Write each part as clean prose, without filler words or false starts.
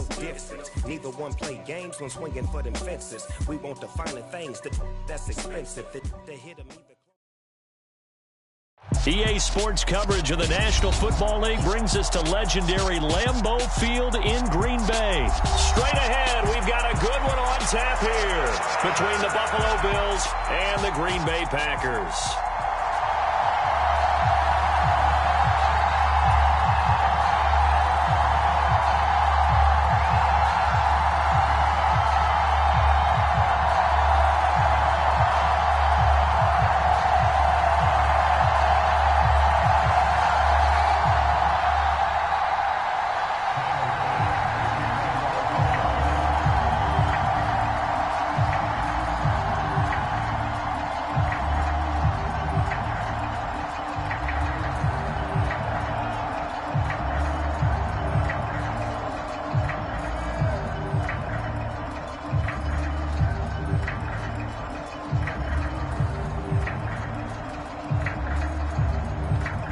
no difference. Neither one play games when swinging for them fences. We want the finer things, that's expensive. The hit 'em either. EA Sports coverage of the National Football League brings us to legendary Lambeau Field in Green Bay. Straight ahead, we've got a good one on tap here between the Buffalo Bills and the Green Bay Packers.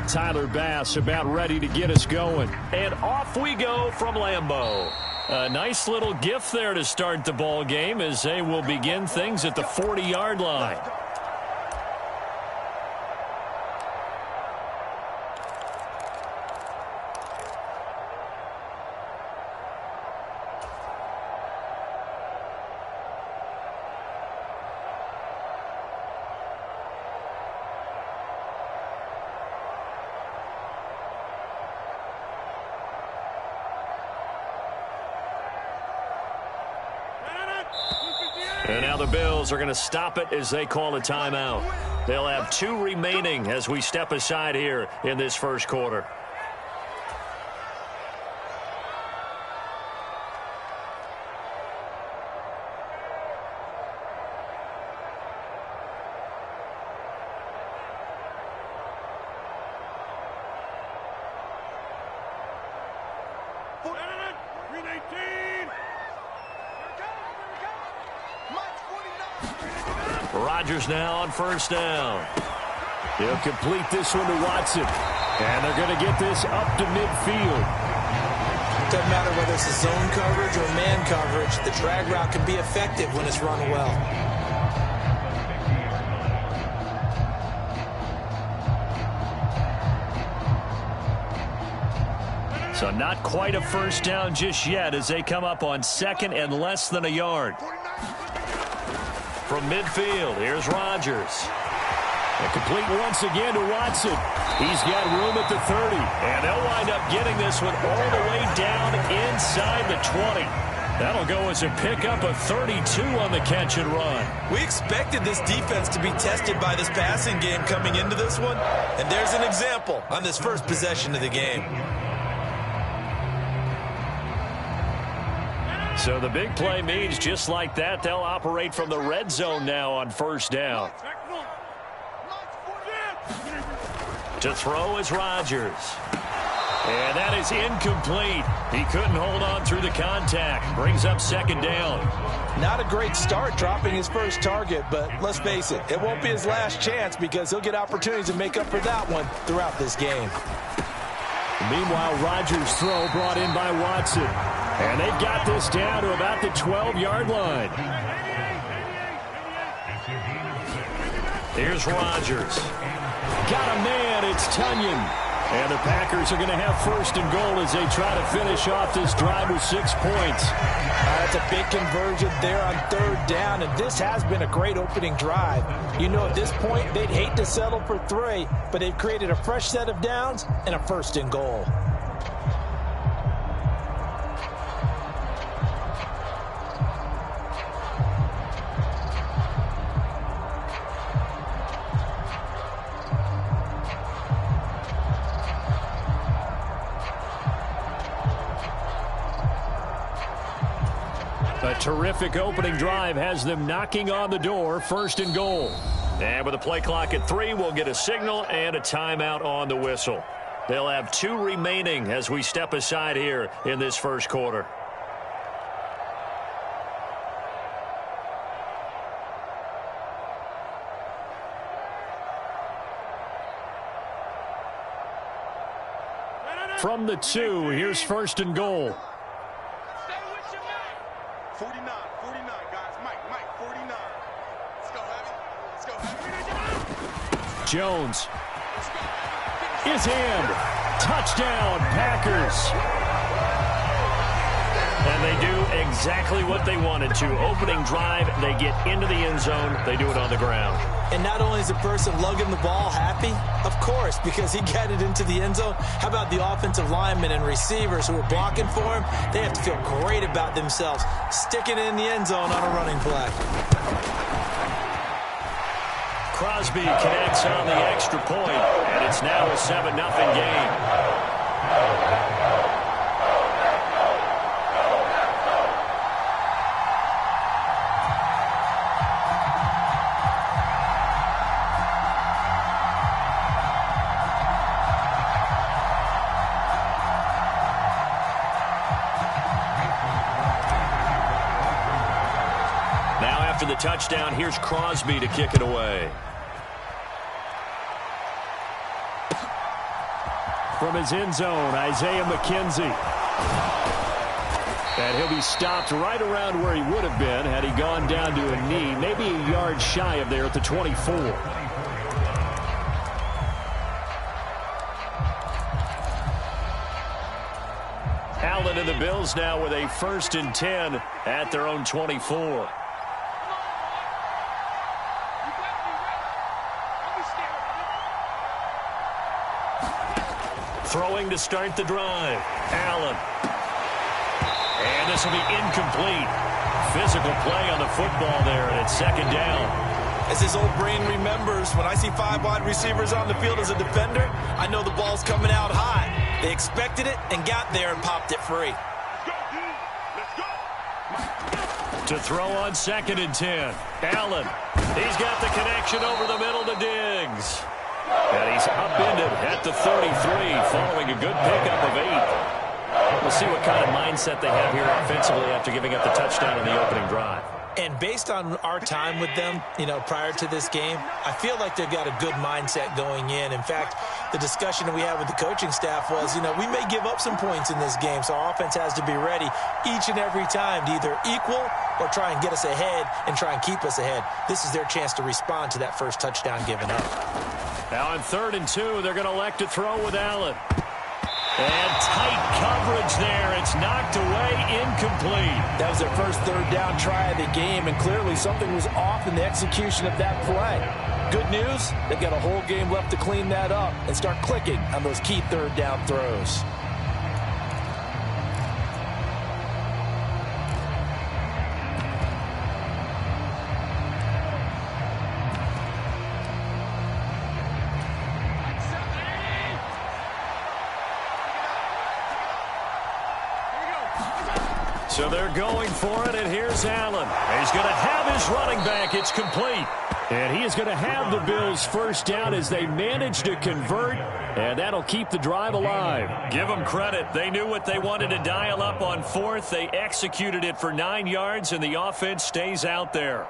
Tyler Bass about ready to get us going. And off we go from Lambeau. A nice little gift there to start the ball game as they will begin things at the 40-yard line. And now the Bills are going to stop it as they call a timeout. They'll have 2 remaining as we step aside here in this first quarter. Rodgers now on first down. He'll complete this one to Watson. And they're going to get this up to midfield. Doesn't matter whether it's a zone coverage or man coverage. The drag route can be effective when it's run well. So not quite a first down just yet as they come up on second and less than a yard. From midfield, here's Rodgers. And complete once again to Watson. He's got room at the 30. And they'll wind up getting this one all the way down inside the 20. That'll go as a pickup of 32 on the catch and run. We expected this defense to be tested by this passing game coming into this one. And there's an example on this first possession of the game. So the big play means just like that, they'll operate from the red zone now on first down. To throw is Rodgers. And that is incomplete. He couldn't hold on through the contact. Brings up second down. Not a great start dropping his first target, but let's face it, it won't be his last chance because he'll get opportunities to make up for that one throughout this game. Meanwhile, Rodgers' throw brought in by Watson. And they've got this down to about the 12-yard line. Here's Rodgers. Got a man, it's Tunyon. And the Packers are going to have first and goal as they try to finish off this drive with 6 points. That's a big conversion there on third down, and this has been a great opening drive. You know, at this point, they'd hate to settle for 3, but they've created a fresh set of downs and a first and goal. A terrific opening drive has them knocking on the door, first and goal. And with a play clock at 3, we'll get a signal and a timeout on the whistle. They'll have 2 remaining as we step aside here in this first quarter. From the 2, here's first and goal. 49, guys. Mike, 49. Let's go, Heavy. Jones is in. Touchdown, Packers. And they do exactly what they wanted to. Opening drive, they get into the end zone. They do it on the ground. And not only is the person lugging the ball happy, of course, because he got it into the end zone. How about the offensive linemen and receivers who are blocking for him? They have to feel great about themselves, sticking it in the end zone on a running play. Crosby connects on the extra point, and it's now a 7-0 game. After the touchdown, here's Crosby to kick it away. From his end zone, Isaiah McKenzie. And he'll be stopped right around where he would have been had he gone down to a knee, maybe a yard shy of there at the 24. Allen and the Bills now with a 1st and 10 at their own 24. Throwing to start the drive. Allen. And this will be incomplete. Physical play on the football there, and it's 2nd down. As his old brain remembers, when I see 5 wide receivers on the field as a defender, I know the ball's coming out high. They expected it and got there and popped it free. To throw on 2nd and 10. Allen. He's got the connection over the middle to Diggs. And he's upended at the 33 following a good pickup of 8. We'll see what kind of mindset they have here offensively after giving up the touchdown in the opening drive. And based on our time with them, prior to this game, I feel like they've got a good mindset going in. In fact, the discussion that we had with the coaching staff was, we may give up some points in this game, so our offense has to be ready each and every time to either equal or try and get us ahead and try and keep us ahead. This is their chance to respond to that first touchdown given up. Now on 3rd and 2, they're going to elect to throw with Allen. And tight coverage there. It's knocked away, incomplete. That was their first 3rd down try of the game, and clearly something was off in the execution of that play. Good news, they've got a whole game left to clean that up and start clicking on those key 3rd down throws. So they're going for it, and here's Allen. He's going to have his running back. It's complete. And he is going to have the Bills' 1st down as they manage to convert, and that'll keep the drive alive. Give them credit. They knew what they wanted to dial up on 4th. They executed it for 9 yards, and the offense stays out there.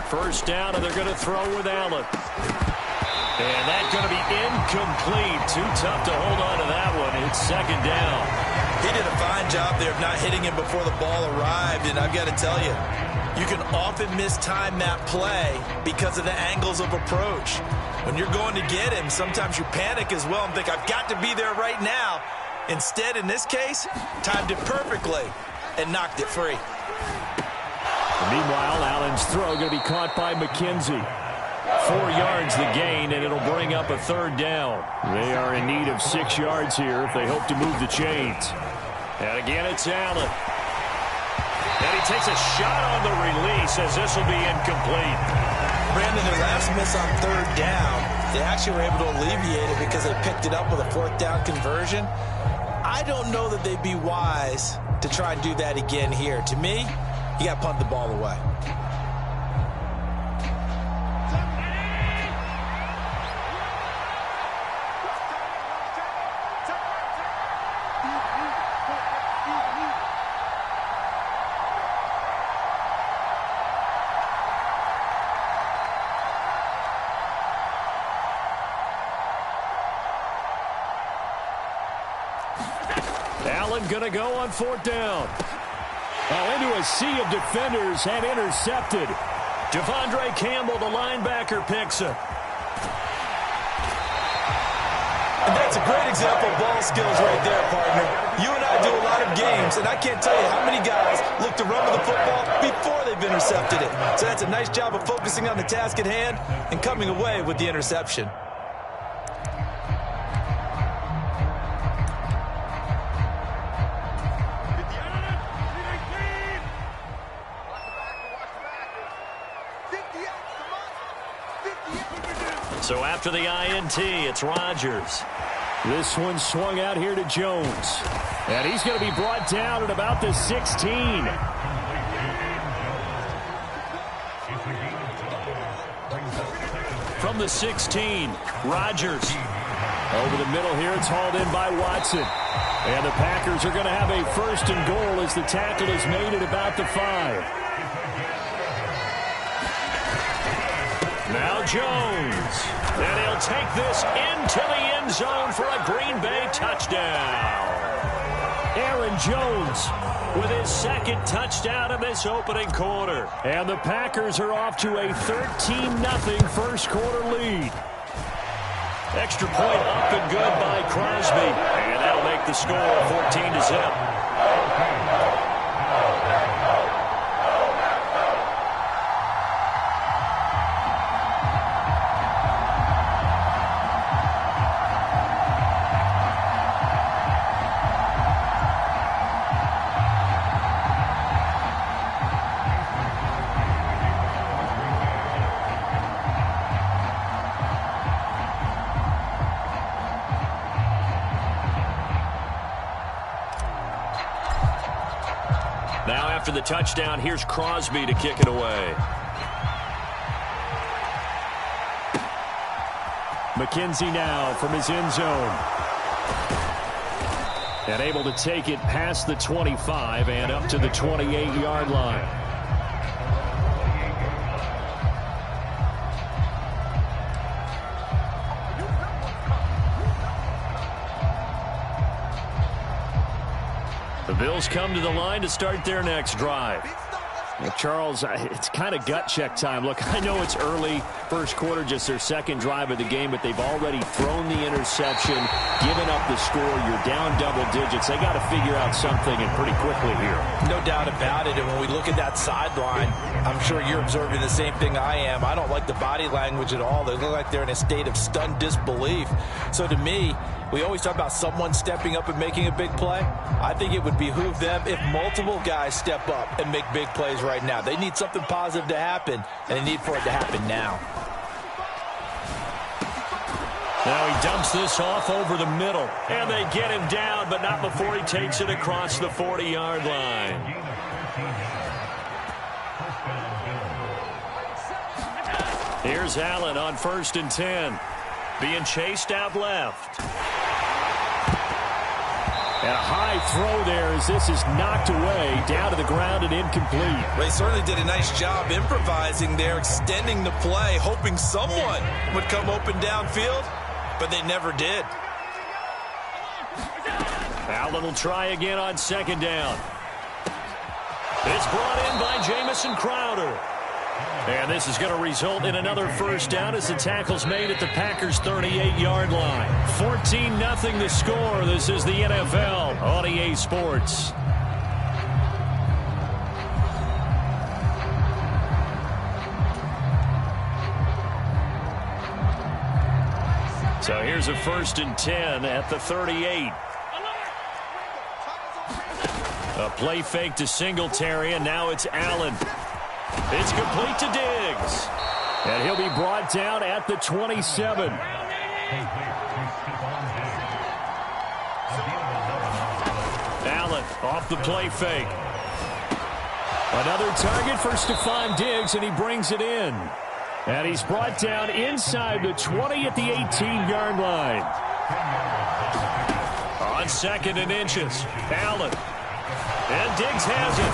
First down, and they're going to throw with Allen. And that's going to be incomplete. Too tough to hold on to that one. It's 2nd down. He did a fine job there of not hitting him before the ball arrived, and I've got to tell you, you can often mistime that play because of the angles of approach. When you're going to get him, sometimes you panic as well and think, I've got to be there right now. Instead, in this case, timed it perfectly and knocked it free. Meanwhile, Allen's throw going to be caught by McKenzie. 4 yards the gain, and it'll bring up a 3rd down. They are in need of 6 yards here if they hope to move the chains. And again, it's Allen. And he takes a shot on the release as this will be incomplete. Brandon, their last miss on 3rd down, they actually were able to alleviate it because they picked it up with a 4th down conversion. I don't know that they'd be wise to try and do that again here. To me, you got to punt the ball away. Allen going to go on 4th down. Into a sea of defenders and intercepted. Devondre Campbell, the linebacker, picks it. And that's a great example of ball skills right there, partner. You and I do a lot of games, and I can't tell you how many guys look to run with the football before they've intercepted it. So that's a nice job of focusing on the task at hand and coming away with the interception. So after the INT, it's Rodgers. This one swung out here to Jones. And he's going to be brought down at about the 16. From the 16, Rodgers. Over the middle here, it's hauled in by Watson. And the Packers are going to have a 1st and goal as the tackle is made at about the 5. Now Jones. And he'll take this into the end zone for a Green Bay touchdown. Aaron Jones with his 2nd touchdown of this opening quarter. And the Packers are off to a 13-0 first quarter lead. Extra point up and good by Crosby. And that'll make the score 14-0. Now after the touchdown, here's Crosby to kick it away. McKenzie now from his end zone. And able to take it past the 25 and up to the 28-yard line. The Bills come to the line to start their next drive. Now, Charles, it's kind of gut check time. Look, I know it's early, first quarter, just their 2nd drive of the game, but they've already thrown the interception, given up the score. You're down double digits. They got to figure out something, and pretty quickly here. No doubt about it. And when we look at that sideline, I'm sure you're observing the same thing I am. I don't like the body language at all. They look like they're in a state of stunned disbelief. So to me, we always talk about someone stepping up and making a big play. I think it would behoove them if multiple guys step up and make big plays right now. They need something positive to happen, and they need for it to happen now. Now he dumps this off over the middle, and they get him down, but not before he takes it across the 40-yard line. Here's Allen on 1st and 10. Being chased out left. And a high throw there as this is knocked away, down to the ground and incomplete. They certainly did a nice job improvising there, extending the play, hoping someone would come open downfield, but they never did. Allen will try again on 2nd down. It's brought in by Jamison Crowder. And this is going to result in another 1st down as the tackle's made at the Packers' 38-yard line. 14-0 the score. This is the NFL on EA Sports. So here's a 1st and 10 at the 38. A play fake to Singletary, and now it's Allen. It's complete to Diggs. And he'll be brought down at the 27. Allen off the play fake. Another target for Stephon Diggs, and he brings it in. And he's brought down inside the 20 at the 18-yard line. On 2nd and inches, Allen. And Diggs has it.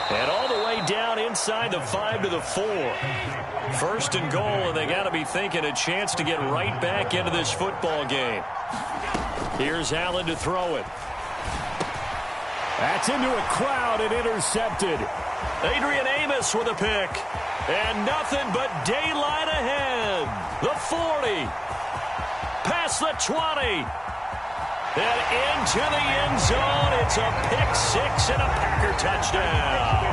And all the way down inside the 5 to the 4. 1st and goal, and they got to be thinking a chance to get right back into this football game. Here's Allen to throw it. That's into a crowd and intercepted. Adrian Amos with a pick. And nothing but daylight ahead. The 40. Past the 20. And into the end zone. It's a pick six and a Packer touchdown.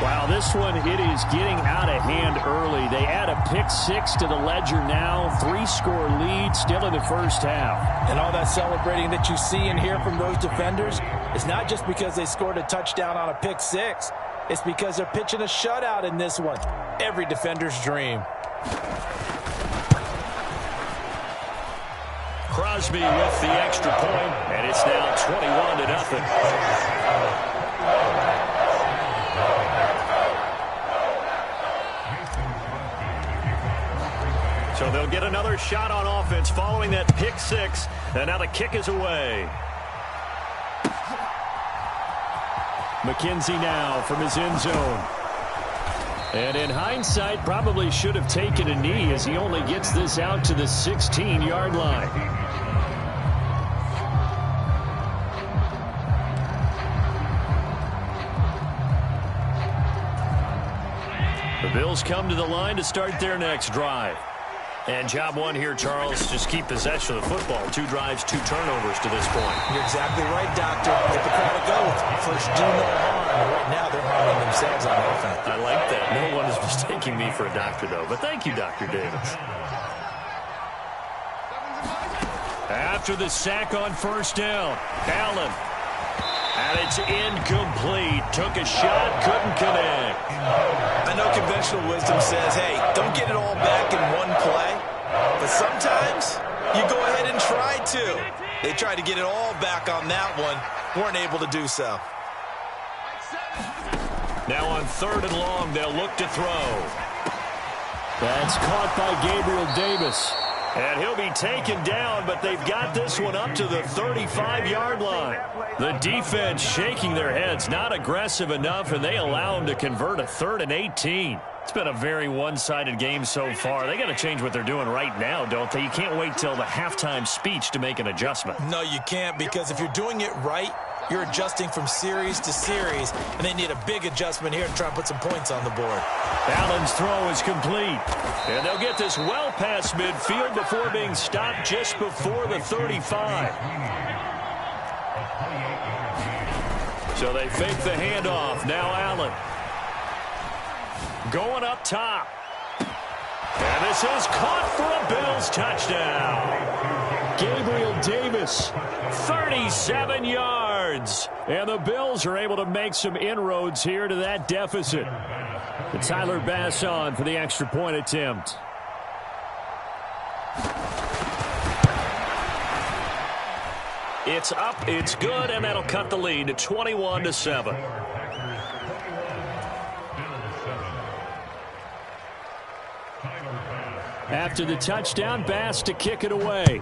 Wow, this one, it is getting out of hand early. They add a pick six to the ledger now. 3-score lead still in the first half. And all that celebrating that you see and hear from those defenders is not just because they scored a touchdown on a pick six. It's because they're pitching a shutout in this one. Every defender's dream. Crosby with the extra point, and it's now 21-0. So they'll get another shot on offense following that pick six, and now the kick is away. McKenzie now from his end zone. And in hindsight, probably should have taken a knee as he only gets this out to the 16-yard line. The Bills come to the line to start their next drive. And job one here, Charles, just keep possession of the football. 2 drives, 2 turnovers to this point. You're exactly right, Doctor. Hippocratic oath. First, do no harm. Right now, they're harming themselves on offense. I like that. No one is mistaking me for a doctor, though. But thank you, Dr. Davis. After the sack on first down, Allen. And it's incomplete. Took a shot, couldn't connect. I know conventional wisdom says, hey, don't get it all back in one play. But sometimes you go ahead and try to. They tried to get it all back on that one. Weren't able to do so. Now on 3rd and long, they'll look to throw. That's caught by Gabriel Davis. And he'll be taken down, but they've got this one up to the 35-yard line. The defense shaking their heads, not aggressive enough, and they allow him to convert a 3rd and 18. It's been a very one-sided game so far. They got to change what they're doing right now, don't they? You can't wait till the halftime speech to make an adjustment. No, you can't, because if you're doing it right, you're adjusting from series to series, and they need a big adjustment here to try and put some points on the board. Allen's throw is complete. And they'll get this well past midfield before being stopped just before the 35. So they fake the handoff. Now Allen. Going up top. And this is caught for a Bills touchdown. Gabriel Davis, 37 yards. And the Bills are able to make some inroads here to that deficit. And Tyler Bass on for the extra point attempt. It's up, it's good, and that'll cut the lead to 21-7. After the touchdown, Bass to kick it away.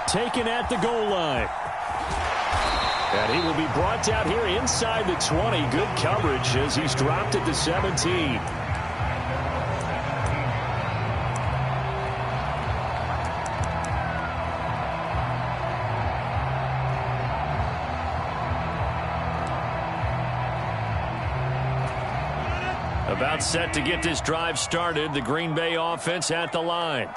Taken at the goal line. And he will be brought down here inside the 20. Good coverage as he's dropped at the 17. About set to get this drive started. The Green Bay offense at the line.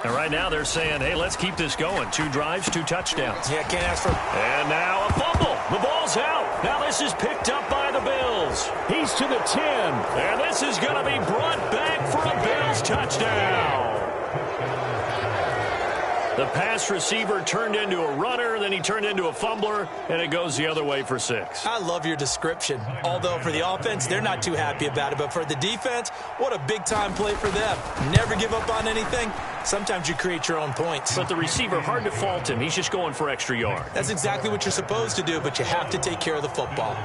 And right now they're saying, hey, let's keep this going. 2 drives, 2 touchdowns. Yeah, can't ask for... And now a fumble. The ball's out. Now this is picked up by the Bills. He's to the 10. And this is going to be brought back for a Bills touchdown. The pass receiver turned into a runner, then he turned into a fumbler, and it goes the other way for 6. I love your description. Although for the offense, they're not too happy about it. But for the defense, what a big-time play for them. Never give up on anything. Sometimes you create your own points. But the receiver, hard to fault him. He's just going for extra yards. That's exactly what you're supposed to do, but you have to take care of the football.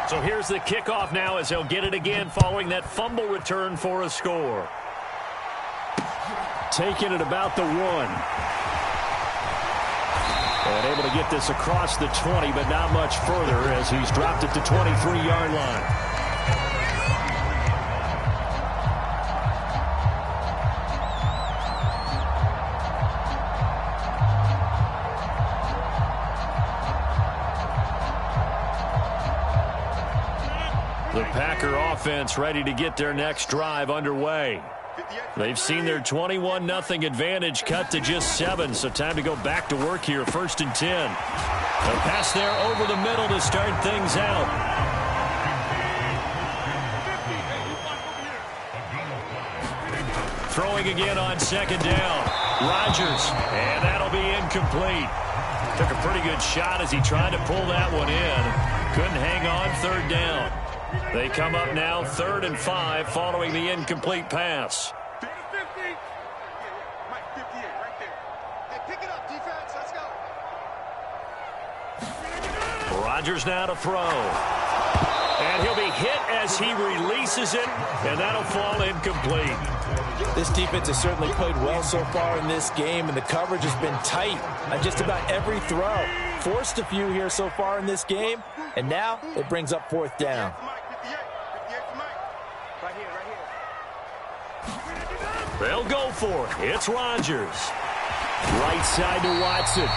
So here's the kickoff now as they'll get it again following that fumble return for a score. Taking it about the 1. And able to get this across the 20, but not much further as he's dropped it to 23-yard line. offense ready to get their next drive underway. They've seen their 21-0 advantage cut to just 7, so time to go back to work here. 1st and 10. A pass there over the middle to start things out. Throwing again on 2nd down. Rodgers, and that'll be incomplete. Took a pretty good shot as he tried to pull that one in. Couldn't hang on 3rd down. They come up now 3rd and 5 following the incomplete pass. Rodgers now to throw. And he'll be hit as he releases it, and that'll fall incomplete. This defense has certainly played well so far in this game, and the coverage has been tight on just about every throw. Forced a few here so far in this game, and now it brings up 4th down. They'll go for it. It's Rodgers. Right side to Watson.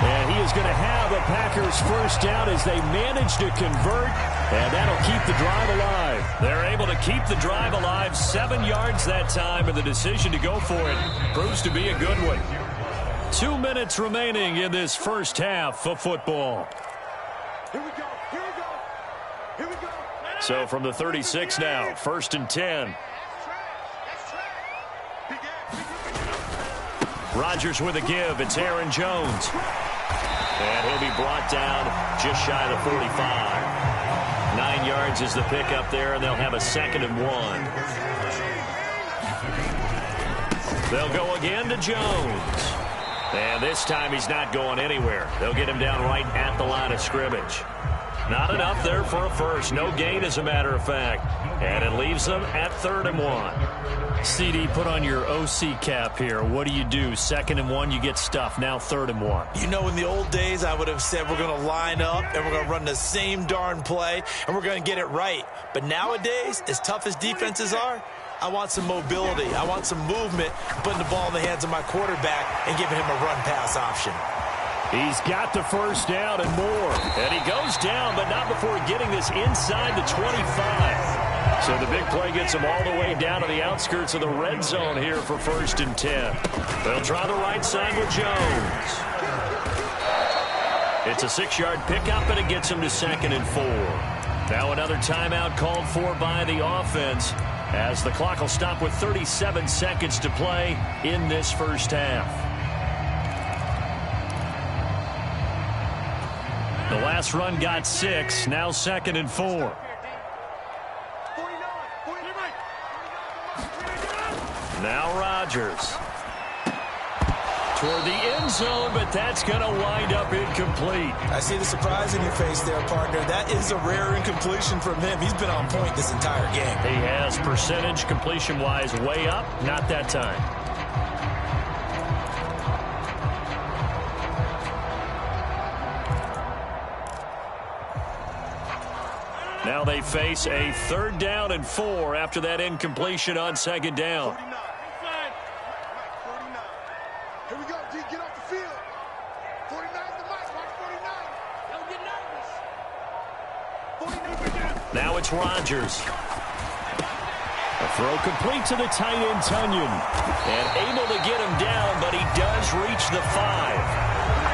And he is going to have a Packers 1st down as they manage to convert, and that'll keep the drive alive. They're able to keep the drive alive, 7 yards that time, and the decision to go for it proves to be a good one. 2 minutes remaining in this first half of football. Here we go. Here we go. Here we go. So from the 36 now, 1st and 10. Rodgers with a give. It's Aaron Jones. And he'll be brought down just shy of the 45. 9 yards is the pickup there, and they'll have a 2nd and 1. They'll go again to Jones. And this time he's not going anywhere. They'll get him down right at the line of scrimmage. Not enough there for a first. No gain, as a matter of fact. And it leaves them at 3rd and 1. CD, put on your OC cap here. What do you do? 2nd and 1, you get stuffed. Now 3rd and 1. You know, in the old days, I would have said we're going to line up and we're going to run the same darn play and we're going to get it right. But nowadays, as tough as defenses are, I want some mobility. I want some movement, putting the ball in the hands of my quarterback and giving him a run-pass option. He's got the 1st down and more. And he goes down, but not before getting this inside the 25. So the big play gets him all the way down to the outskirts of the red zone here for 1st and 10. They'll try the right side with Jones. It's a 6-yard pickup, and it gets him to 2nd and 4. Now another timeout called for by the offense, as the clock will stop with 37 seconds to play in this first half. The last run got 6, now 2nd and 4. Now Rodgers. Toward the end zone, but that's going to wind up incomplete. I see the surprise in your face there, partner. That is a rare incompletion from him. He's been on point this entire game. He has percentage completion-wise way up. Not that time. Now they face a 3rd down and 4 after that incompletion on 2nd down. 49. Here we go, D. Get off the field. 49 is the mic. Mark 49. Don't get nervous. 49. Now it's Rodgers. A throw complete to the tight end, Tunyon. And able to get him down, but he does reach the 5.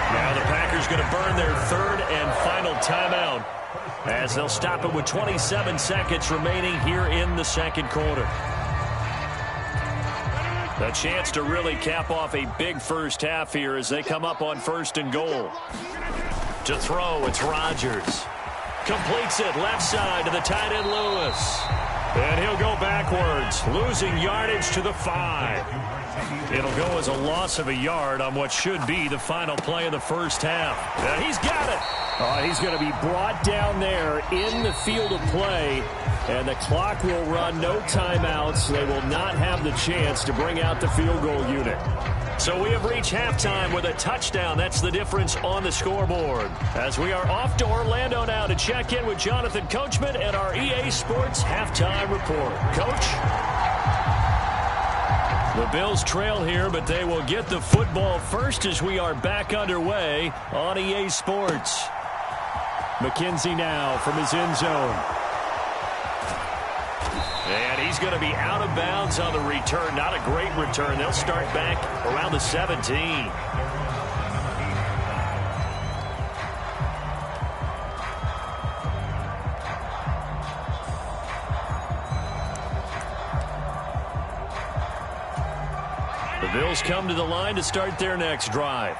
Now the Packers going to burn their 3rd and final timeout, as they'll stop it with 27 seconds remaining here in the 2nd quarter. A chance to really cap off a big first half here as they come up on 1st and goal. To throw, it's Rodgers. Completes it left side to the tight end, Lewis. And he'll go backwards, losing yardage to the 5. It'll go as a loss of a yard on what should be the final play of the first half. And he's got it. He's going to be brought down there in the field of play, and the clock will run, no timeouts. They will not have the chance to bring out the field goal unit. So we have reached halftime with a touchdown. That's the difference on the scoreboard. As we are off to Orlando now to check in with Jonathan Coachman and our EA Sports halftime report. Coach? The Bills trail here, but they will get the football first as we are back underway on EA Sports. McKenzie now from his end zone. he's going to be out of bounds on the return. Not a great return. They'll start back around the 17. The Bills come to the line to start their next drive.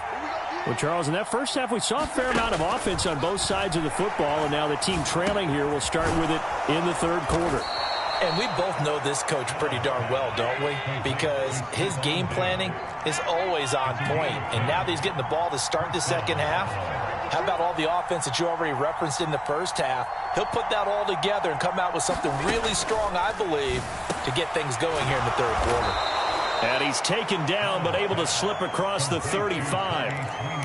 Well, Charles, in that first half, we saw a fair amount of offense on both sides of the football, and now the team trailing here will start with it in the third quarter. And we both know this coach pretty darn well, don't we? Because his game planning is always on point. And now that he's getting the ball to start the second half, how about all the offense that you already referenced in the first half? He'll put that all together and come out with something really strong, I believe, to get things going here in the third quarter. And he's taken down, but able to slip across the 35.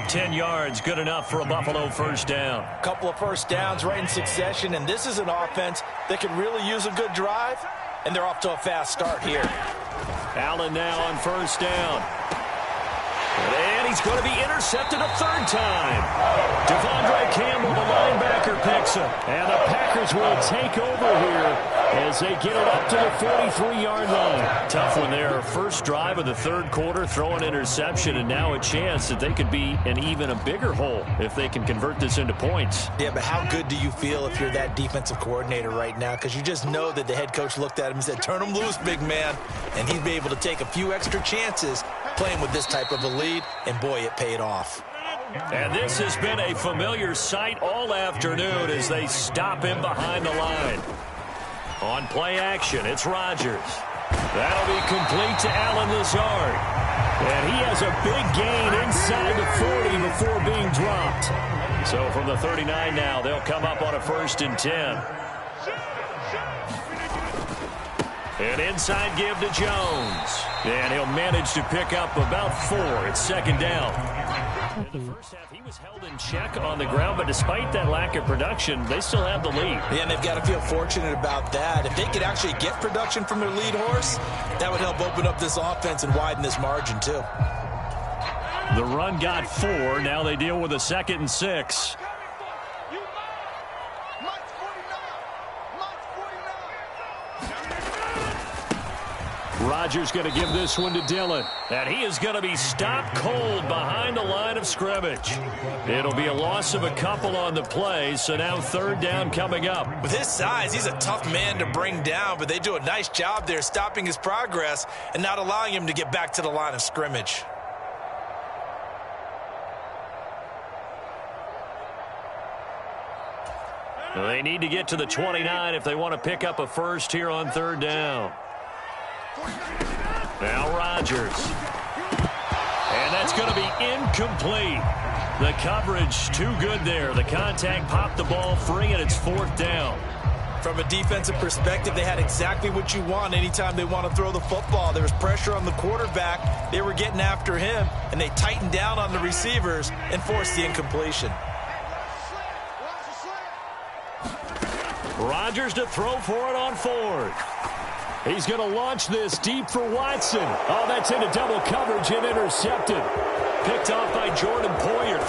10 yards, good enough for a Buffalo first down. A couple of first downs right in succession, and this is an offense that can really use a good drive, and they're off to a fast start here. Allen now on first down. And he's going to be intercepted a third time. Devondre Campbell, the linebacker, picks him. And the Packers will take over here as they get it up to the 43-yard line. Tough one there. First drive of the third quarter, throw an interception, and now a chance that they could be in even a bigger hole if they can convert this into points. Yeah, but how good do you feel if you're that defensive coordinator right now? Because you just know that the head coach looked at him and said, turn him loose, big man. And he'd be able to take a few extra chances playing with this type of a lead, and boy, it paid off. And this has been a familiar sight all afternoon as they stop him behind the line. On play action, it's Rodgers. That'll be complete to Allen Lazard. And he has a big gain inside the 40 before being dropped. So from the 39 now, they'll come up on a 1st and 10. An inside give to Jones. And he'll manage to pick up about 4. It's second down. In the first half, he was held in check on the ground, but despite that lack of production, they still have the lead. Yeah, and they've got to feel fortunate about that. If they could actually get production from their lead horse, that would help open up this offense and widen this margin, too. The run got 4. Now they deal with a 2nd and 6. Rodgers going to give this one to Dillon. And he is going to be stopped cold behind the line of scrimmage. It'll be a loss of a couple on the play, so now third down coming up. With his size, he's a tough man to bring down, but they do a nice job there stopping his progress and not allowing him to get back to the line of scrimmage. They need to get to the 29 if they want to pick up a first here on third down. Now Rodgers. And that's going to be incomplete. The coverage too good there. The contact popped the ball free, and it's 4th down. From a defensive perspective, they had exactly what you want anytime they want to throw the football. There was pressure on the quarterback. They were getting after him, and they tightened down on the receivers and forced the incompletion. Rodgers to throw for it on 4th. He's going to launch this deep for Watson. Oh, that's into double coverage and intercepted. Picked off by Jordan Poyer.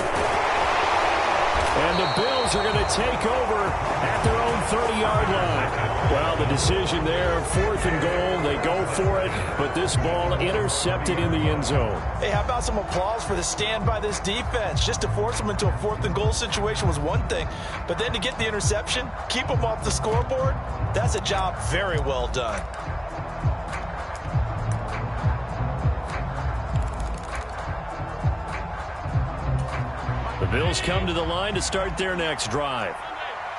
And the Bills are going to take over at their own 30-yard line. Well, the decision there, 4th and goal. They go for it, but this ball intercepted in the end zone. Hey, how about some applause for the stand by this defense? Just to force them into a 4th and goal situation was one thing, but then to get the interception, keep them off the scoreboard, that's a job very well done. The Bills come to the line to start their next drive.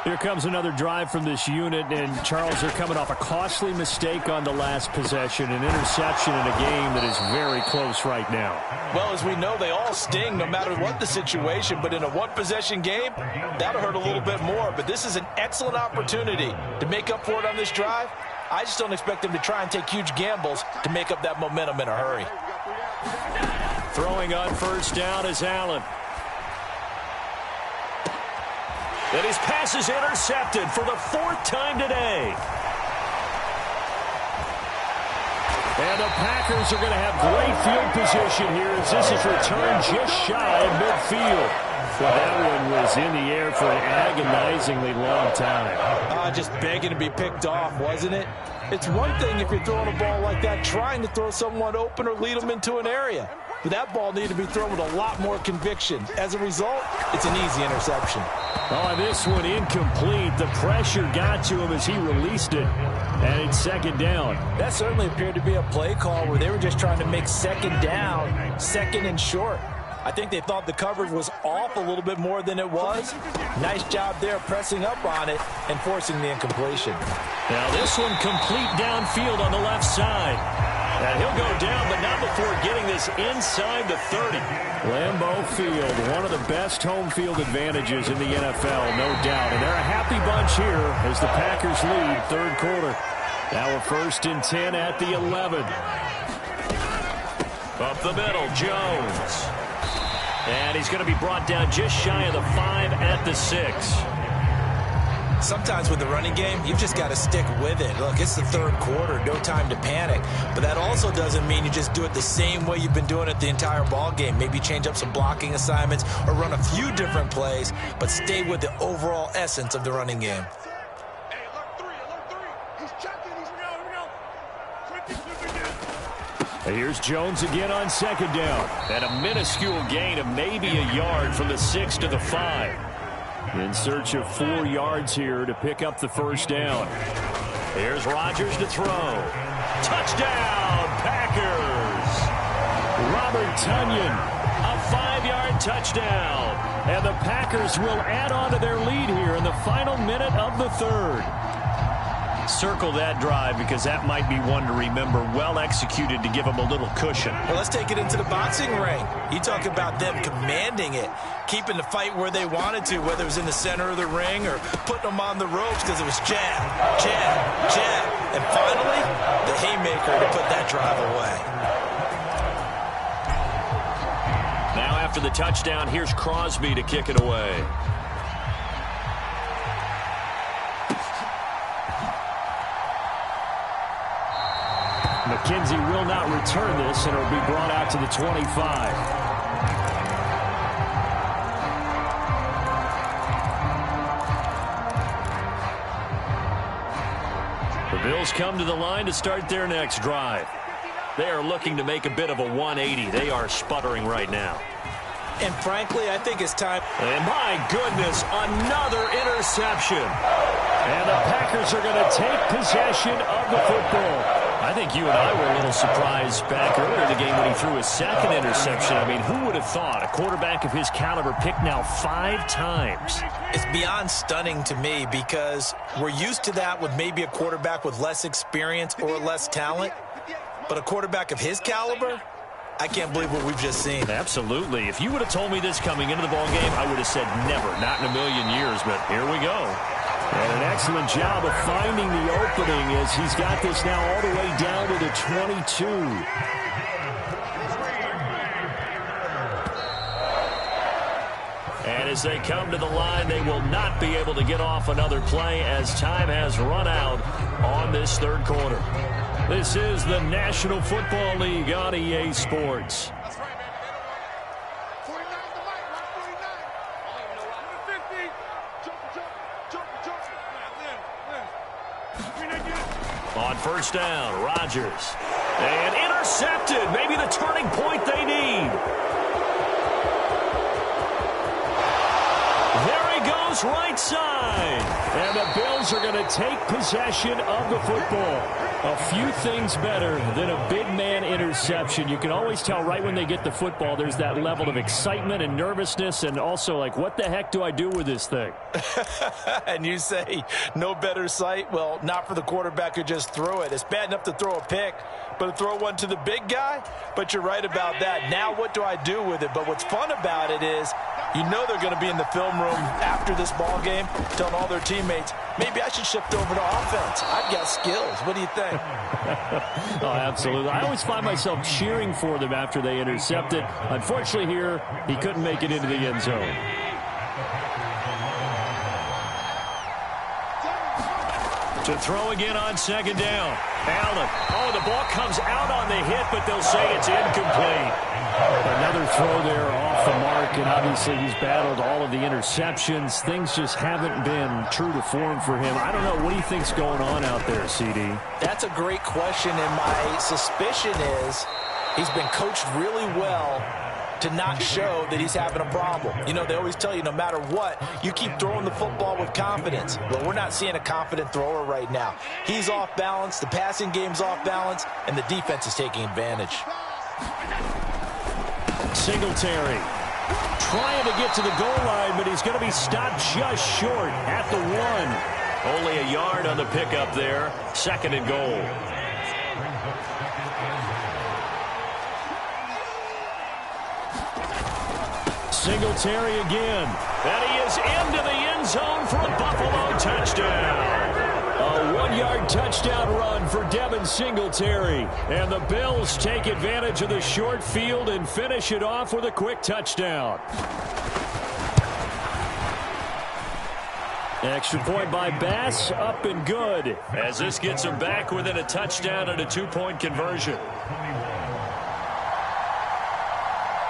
Here comes another drive from this unit, and Charles, they're coming off a costly mistake on the last possession, an interception in a game that is very close right now. Well, as we know, they all sting no matter what the situation, but in a one-possession game, that'll hurt a little bit more. But this is an excellent opportunity to make up for it on this drive. I just don't expect them to try and take huge gambles to make up that momentum in a hurry. Throwing on first down is Allen. And his pass is intercepted for the 4th time today. And the Packers are going to have great field position here as this is returned just shy of midfield. Well, that one was in the air for an agonizingly long time. Just begging to be picked off, wasn't it? It's one thing if you're throwing a ball like that, trying to throw someone open or lead them into an area. But that ball needed to be thrown with a lot more conviction. As a result, it's an easy interception. Oh, this one incomplete. The pressure got to him as he released it. And it's second down. That certainly appeared to be a play call where they were just trying to make second down, second and short. I think they thought the coverage was off a little bit more than it was. Nice job there pressing up on it and forcing the incompletion. Now this one complete downfield on the left side. And he'll go down, but not before getting this inside the 30. Lambeau Field, one of the best home field advantages in the NFL, no doubt. And they're a happy bunch here as the Packers lead third quarter. Now a 1st and 10 at the 11. Up the middle, Jones. And he's going to be brought down just shy of the 5 at the 6. Sometimes with the running game, you've just got to stick with it. Look, it's the third quarter, no time to panic. But that also doesn't mean you just do it the same way you've been doing it the entire ball game. Maybe change up some blocking assignments or run a few different plays, but stay with the overall essence of the running game. Hey, alert three. He's checking. And here's Jones again on second down. And a minuscule gain of maybe a yard from the 6 to the 5. In search of 4 yards here to pick up the first down. Here's Rodgers to throw. Touchdown, Packers! Robert Tonyan, a 5-yard touchdown. And the Packers will add on to their lead here in the final minute of the third. Circle that drive because that might be one to remember. Well executed to give them a little cushion. Well, let's take it into the boxing ring. You talk about them commanding it, keeping the fight where they wanted to, whether it was in the center of the ring or putting them on the ropes because it was jab, jab, jab. And finally, the haymaker to put that drive away. Now after the touchdown, here's Crosby to kick it away. McKenzie will not return this, and it'll be brought out to the 25. The Bills come to the line to start their next drive. They are looking to make a bit of a 180. They are sputtering right now. And frankly, I think it's time. And my goodness, another interception. And the Packers are going to take possession of the football. I think you and I were a little surprised back earlier in the game when he threw his second interception. I mean, who would have thought a quarterback of his caliber picked now 5 times? It's beyond stunning to me because we're used to that with maybe a quarterback with less experience or less talent. But a quarterback of his caliber, I can't believe what we've just seen. Absolutely. If you would have told me this coming into the ballgame, I would have said never, not in a million years. But here we go. And an excellent job of finding the opening as he's got this now all the way down to the 22. And as they come to the line, they will not be able to get off another play as time has run out on this third quarter. This is the National Football League on EA Sports. On first down, Rodgers. And intercepted. Maybe the turning point they need. There he goes, right side. And the Bills are going to take possession of the football. A few things better than a big man interception. You can always tell right when they get the football, there's that level of excitement and nervousness and also like, what the heck do I do with this thing? And you say no better sight? Well, not for the quarterback who just threw it. It's bad enough to throw a pick, but to throw one to the big guy? But you're right about that. Now what do I do with it? But what's fun about it is you know they're going to be in the film room after this ball game telling all their teammates, maybe I should shift over to offense. I've got skills. What do you think? Oh, absolutely. I always find myself cheering for them after they intercept it. Unfortunately here, he couldn't make it into the end zone. To throw again on second down. Allen. Oh, the ball comes out on the hit, but they'll say it's incomplete. Another throw there off the mark, and obviously he's battled all of the interceptions. Things just haven't been true to form for him. I don't know. What do you think's going on out there, CD? That's a great question, and my suspicion is he's been coached really well to not show that he's having a problem. You know, they always tell you no matter what, you keep throwing the football with confidence. Well, we're not seeing a confident thrower right now. He's off balance, the passing game's off balance, and the defense is taking advantage. Singletary trying to get to the goal line, but he's going to be stopped just short at the 1. Only a yard on the pickup there. 2nd and goal. Singletary again. And he is into the end zone for a Buffalo touchdown. A 1-yard touchdown run for Devin Singletary. And the Bills take advantage of the short field and finish it off with a quick touchdown. Extra point by Bass, up and good, as this gets him back within a touchdown and a 2-point conversion.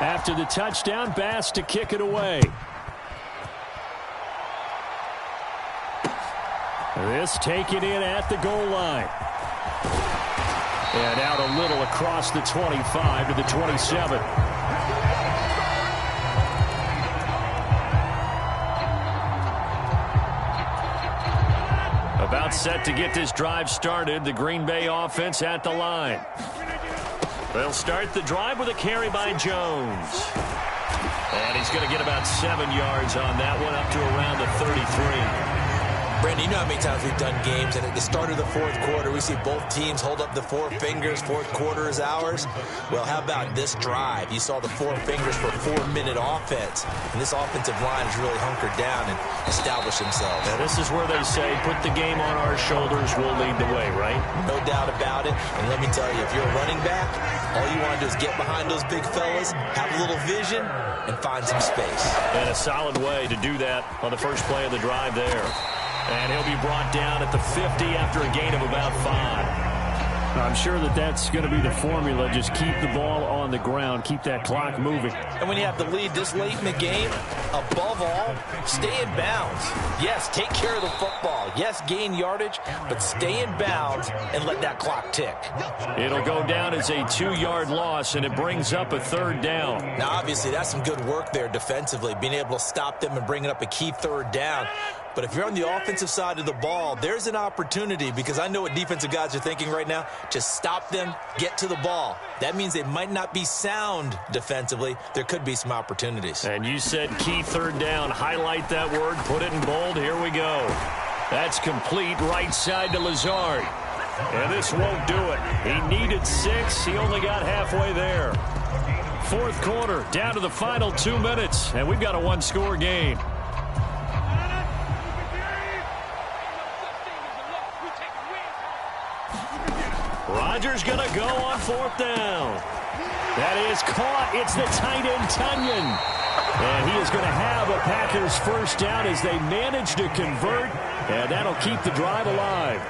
After the touchdown, Bass to kick it away. This taken in at the goal line. And out a little across the 25 to the 27. About set to get this drive started. The Green Bay offense at the line. They'll start the drive with a carry by Jones. And he's going to get about 7 yards on that one, up to around the 33. Brandon, you know how many times we've done games, and at the start of the 4th quarter, we see both teams hold up the 4 fingers, 4th quarter is ours. Well, how about this drive? You saw the 4 fingers for a 4-minute offense, and this offensive line has really hunkered down and established themselves. Now, this is where they say, put the game on our shoulders, we'll lead the way, right? No doubt about it, and let me tell you, if you're a running back, all you want to do is get behind those big fellas, have a little vision, and find some space. And a solid way to do that on the first play of the drive there. And he'll be brought down at the 50 after a gain of about 5. I'm sure that that's going to be the formula. Just keep the ball on the ground. Keep that clock moving. And when you have the lead this late in the game, above all, stay in bounds. Yes, take care of the football. Yes, gain yardage, but stay in bounds and let that clock tick. It'll go down as a 2-yard loss, and it brings up a 3rd down. Now, obviously, that's some good work there defensively, being able to stop them and bringing up a key 3rd down. But if you're on the offensive side of the ball, there's an opportunity, because I know what defensive guys are thinking right now. Just stop them, get to the ball. That means they might not be sound defensively. There could be some opportunities. And you said key 3rd down. Highlight that word. Put it in bold. Here we go. That's complete right side to Lazard. And this won't do it. He needed 6. He only got halfway there. 4th quarter, down to the final 2 minutes. And we've got a 1-score game. Rodgers going to go on 4th down. That is caught. It's the tight end, Tunyon. And he is going to have a Packers 1st down as they manage to convert. And that'll keep the drive alive.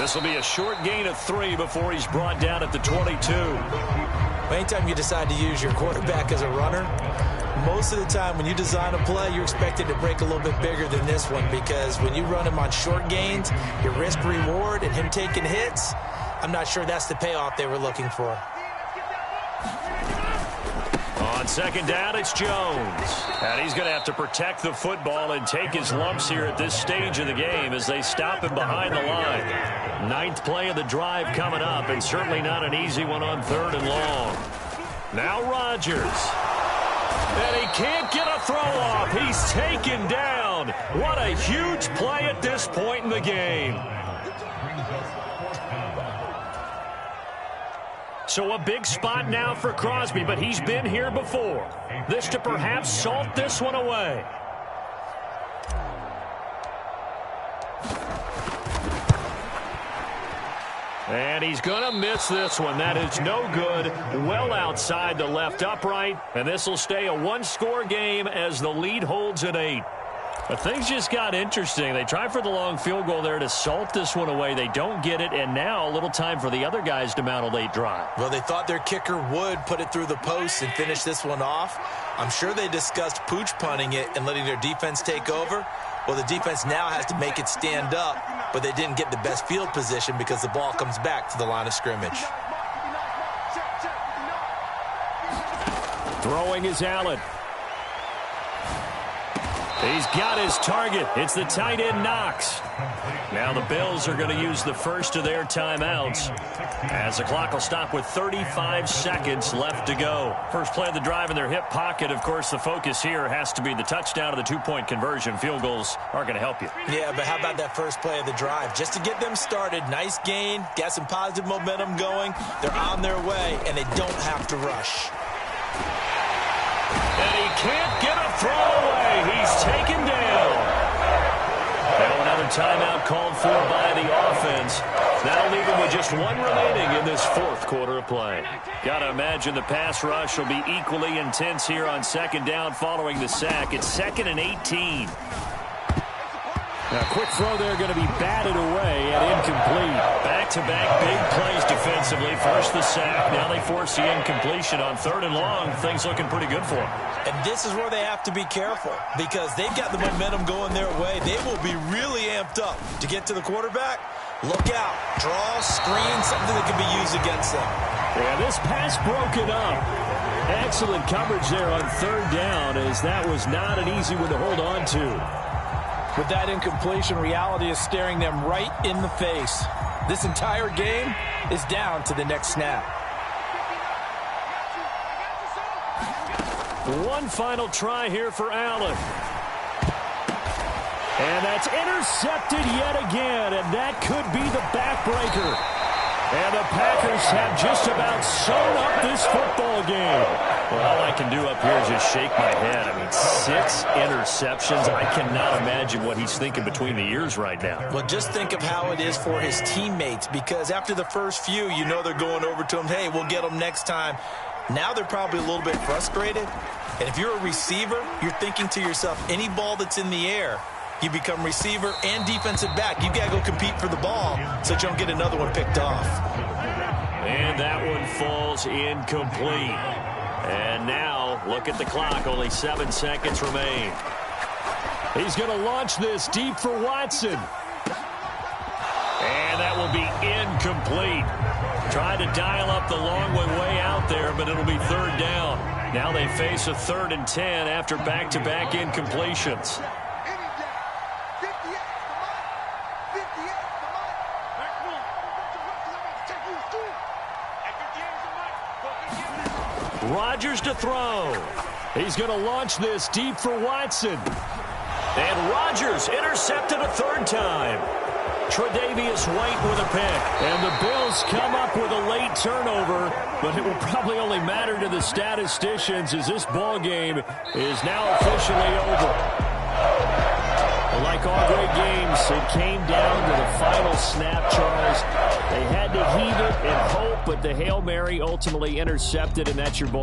This will be a short gain of 3 before he's brought down at the 22. Anytime you decide to use your quarterback as a runner, most of the time when you design a play, you're expected to break a little bit bigger than this one, because when you run him on short gains, your risk-reward and him taking hits, I'm not sure that's the payoff they were looking for. On 2nd down, it's Jones. And he's going to have to protect the football and take his lumps here at this stage of the game as they stop him behind the line. 9th play of the drive coming up, and certainly not an easy one on 3rd and long. Now Rodgers. And he can't get a throw off. He's taken down. What a huge play at this point in the game. So a big spot now for Crosby, but he's been here before. This to perhaps salt this one away. And he's going to miss this one. That is no good. Well outside the left upright. And this will stay a one-score game as the lead holds at 8. But things just got interesting. They tried for the long field goal there to salt this one away. They don't get it, and now a little time for the other guys to mount a late drive. Well, they thought their kicker would put it through the post and finish this one off. I'm sure they discussed pooch punting it and letting their defense take over. Well, the defense now has to make it stand up, but they didn't get the best field position because the ball comes back to the line of scrimmage. Throwing is Allen. He's got his target. It's the tight end Knox. Now the Bills are going to use the first of their timeouts as the clock will stop with 35 seconds left to go. First play of the drive in their hip pocket. Of course, the focus here has to be the touchdown of the two-point conversion. Field goals aren't going to help you. Yeah, but how about that first play of the drive? Just to get them started, nice gain, got some positive momentum going. They're on their way, and they don't have to rush. And he can't get a throw away. He's taken down. Now another timeout called for by the offense. That'll leave him with just one remaining in this fourth quarter of play. Got to imagine the pass rush will be equally intense here on second down following the sack. It's 2nd and 18. Now, quick throw there going to be batted away and incomplete. Back-to-back big plays defensively. First the sack. Now they force the incompletion on 3rd and long. Things looking pretty good for them. And this is where they have to be careful because they've got the momentum going their way. They will be really amped up to get to the quarterback. Look out. Draw, screen, something that can be used against them. Yeah, this pass broken up. Excellent coverage there on 3rd down as that was not an easy one to hold on to. With that incompletion, reality is staring them right in the face. This entire game is down to the next snap. One final try here for Allen. And that's intercepted yet again, and that could be the backbreaker. And the Packers have just about sewn up this football game. Well, all I can do up here is just shake my head. I mean, 6 interceptions. I cannot imagine what he's thinking between the ears right now. Well, just think of how it is for his teammates, because after the first few, you know they're going over to him, hey, we'll get them next time. Now they're probably a little bit frustrated. And if you're a receiver, you're thinking to yourself, any ball that's in the air, you become receiver and defensive back. You've got to go compete for the ball so that you don't get another one picked off. And that one falls incomplete. And now, look at the clock. Only 7 seconds remain. He's going to launch this deep for Watson. And that will be incomplete. Tried to dial up the long one way out there, but it'll be 3rd down. Now they face a 3rd and 10 after back-to-back incompletions. Rodgers to throw. He's going to launch this deep for Watson. And Rodgers intercepted a 3rd time. Tre'Davious White with a pick. And the Bills come up with a late turnover, but it will probably only matter to the statisticians as this ball game is now officially over. Like all great games, it came down to the final snap, Charles. They had to heave it and hope, but the Hail Mary ultimately intercepted, and that's your ball.